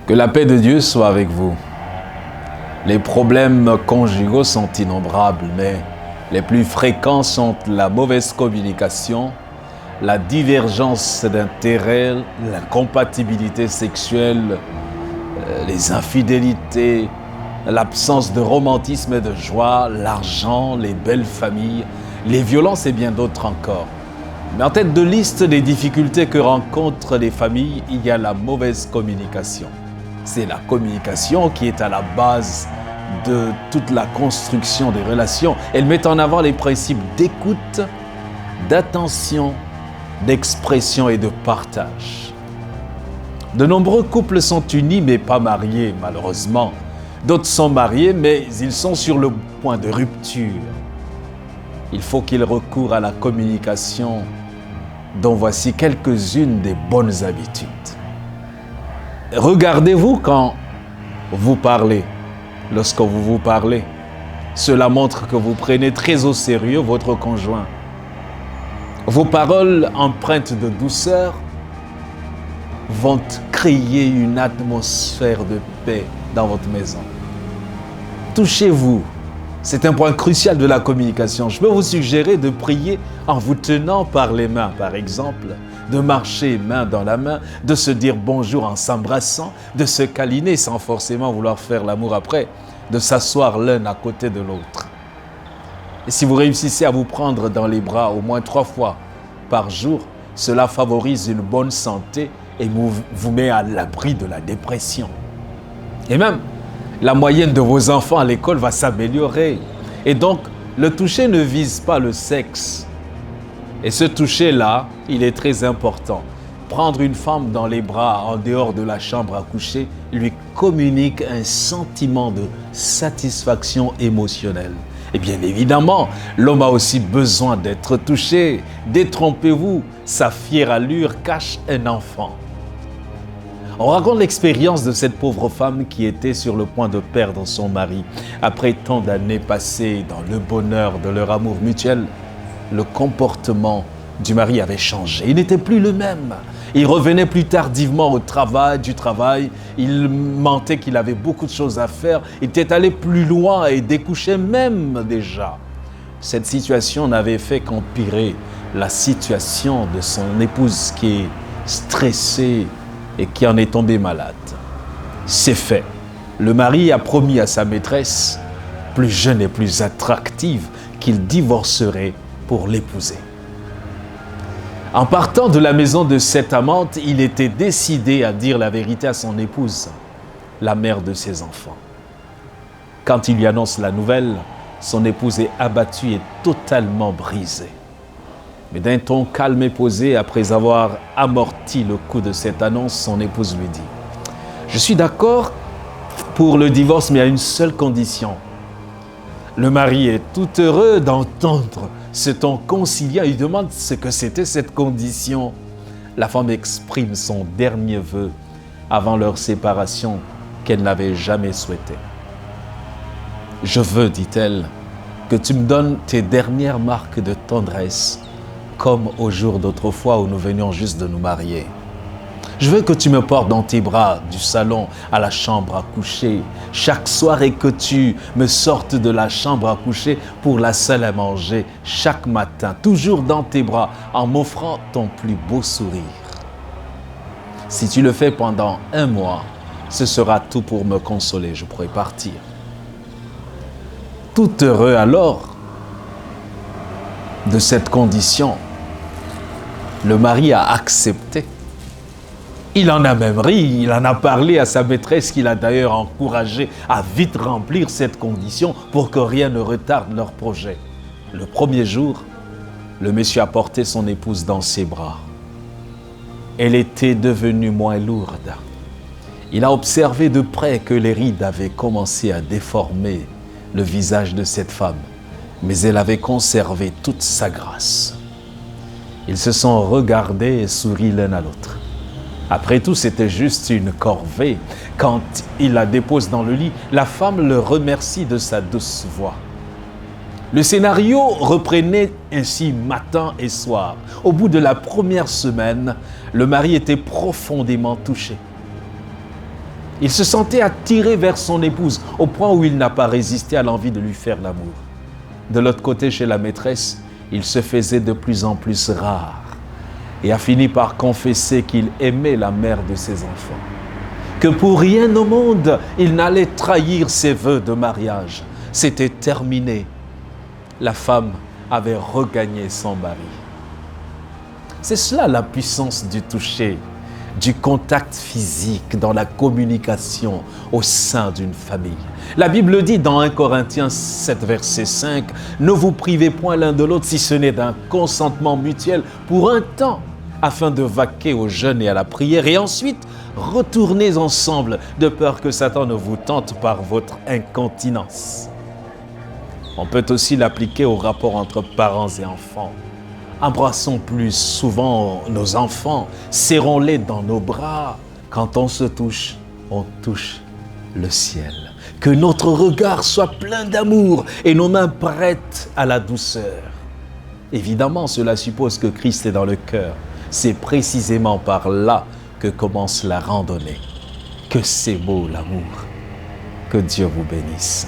Que la paix de Dieu soit avec vous. Les problèmes conjugaux sont innombrables, mais les plus fréquents sont la mauvaise communication, la divergence d'intérêts, l'incompatibilité sexuelle, les infidélités, l'absence de romantisme et de joie, l'argent, les belles familles, les violences et bien d'autres encore. Mais en tête de liste des difficultés que rencontrent les familles, il y a la mauvaise communication. C'est la communication qui est à la base de toute la construction des relations. Elle met en avant les principes d'écoute, d'attention, d'expression et de partage. De nombreux couples sont unis mais pas mariés, malheureusement. D'autres sont mariés mais ils sont sur le point de rupture. Il faut qu'ils recourent à la communication, dont voici quelques-unes des bonnes habitudes. Regardez-vous quand vous parlez, lorsque vous parlez. Cela montre que vous prenez très au sérieux votre conjoint. Vos paroles empreintes de douceur vont créer une atmosphère de paix dans votre maison. Touchez-vous. C'est un point crucial de la communication. Je peux vous suggérer de prier en vous tenant par les mains, par exemple, de marcher main dans la main, de se dire bonjour en s'embrassant, de se câliner sans forcément vouloir faire l'amour après, de s'asseoir l'un à côté de l'autre. Et si vous réussissez à vous prendre dans les bras au moins 3 fois par jour, cela favorise une bonne santé et vous met à l'abri de la dépression. Et même, la moyenne de vos enfants à l'école va s'améliorer. Et donc, le toucher ne vise pas le sexe. Et ce toucher-là, il est très important. Prendre une femme dans les bras en dehors de la chambre à coucher lui communique un sentiment de satisfaction émotionnelle. Et bien évidemment, l'homme a aussi besoin d'être touché. Détrompez-vous, sa fière allure cache un enfant. On raconte l'expérience de cette pauvre femme qui était sur le point de perdre son mari. Après tant d'années passées dans le bonheur de leur amour mutuel, le comportement du mari avait changé. Il n'était plus le même. Il revenait plus tardivement du travail. Il mentait qu'il avait beaucoup de choses à faire. Il était allé plus loin et découchait même déjà. Cette situation n'avait fait qu'empirer la situation de son épouse qui est stressée et qui en est tombée malade. C'est fait. Le mari a promis à sa maîtresse, plus jeune et plus attractive, qu'il divorcerait pour l'épouser. En partant de la maison de cette amante, il était décidé à dire la vérité à son épouse, la mère de ses enfants. Quand il lui annonce la nouvelle, son épouse est abattue et totalement brisée. Mais d'un ton calme et posé, après avoir amorti le coup de cette annonce, son épouse lui dit « Je suis d'accord pour le divorce, mais à une seule condition. » Le mari est tout heureux d'entendre ce ton conciliant. Il demande ce que c'était cette condition. La femme exprime son dernier vœu avant leur séparation qu'elle n'avait jamais souhaité. « Je veux, dit-elle, que tu me donnes tes dernières marques de tendresse, comme au jour d'autrefois où nous venions juste de nous marier. Je veux que tu me portes dans tes bras du salon à la chambre à coucher chaque soir et que tu me sortes de la chambre à coucher pour la salle à manger chaque matin, toujours dans tes bras, en m'offrant ton plus beau sourire. Si tu le fais pendant 1 mois, ce sera tout pour me consoler, je pourrai partir. » Tout heureux alors de cette condition, le mari a accepté. Il en a même ri, il en a parlé à sa maîtresse qui l'a d'ailleurs encouragé à vite remplir cette condition pour que rien ne retarde leur projet. Le premier jour, le monsieur a porté son épouse dans ses bras. Elle était devenue moins lourde. Il a observé de près que les rides avaient commencé à déformer le visage de cette femme, mais elle avait conservé toute sa grâce. Ils se sont regardés et souri l'un à l'autre. Après tout, c'était juste une corvée. Quand il la dépose dans le lit, la femme le remercie de sa douce voix. Le scénario reprenait ainsi matin et soir. Au bout de la première semaine, le mari était profondément touché. Il se sentait attiré vers son épouse, au point où il n'a pas résisté à l'envie de lui faire l'amour. De l'autre côté, chez la maîtresse, il se faisait de plus en plus rare et a fini par confesser qu'il aimait la mère de ses enfants, que pour rien au monde, il n'allait trahir ses vœux de mariage. C'était terminé. La femme avait regagné son mari. C'est cela la puissance du toucher, du contact physique dans la communication au sein d'une famille. La Bible dit dans 1 Corinthiens 7, verset 5, « Ne vous privez point l'un de l'autre si ce n'est d'un consentement mutuel pour un temps, afin de vaquer au jeûne et à la prière, et ensuite retournez ensemble, de peur que Satan ne vous tente par votre incontinence. » On peut aussi l'appliquer au rapport entre parents et enfants. Embrassons plus souvent nos enfants, serrons-les dans nos bras. Quand on se touche, on touche le ciel. Que notre regard soit plein d'amour et nos mains prêtes à la douceur. Évidemment, cela suppose que Christ est dans le cœur. C'est précisément par là que commence la randonnée. Que c'est beau l'amour. Que Dieu vous bénisse.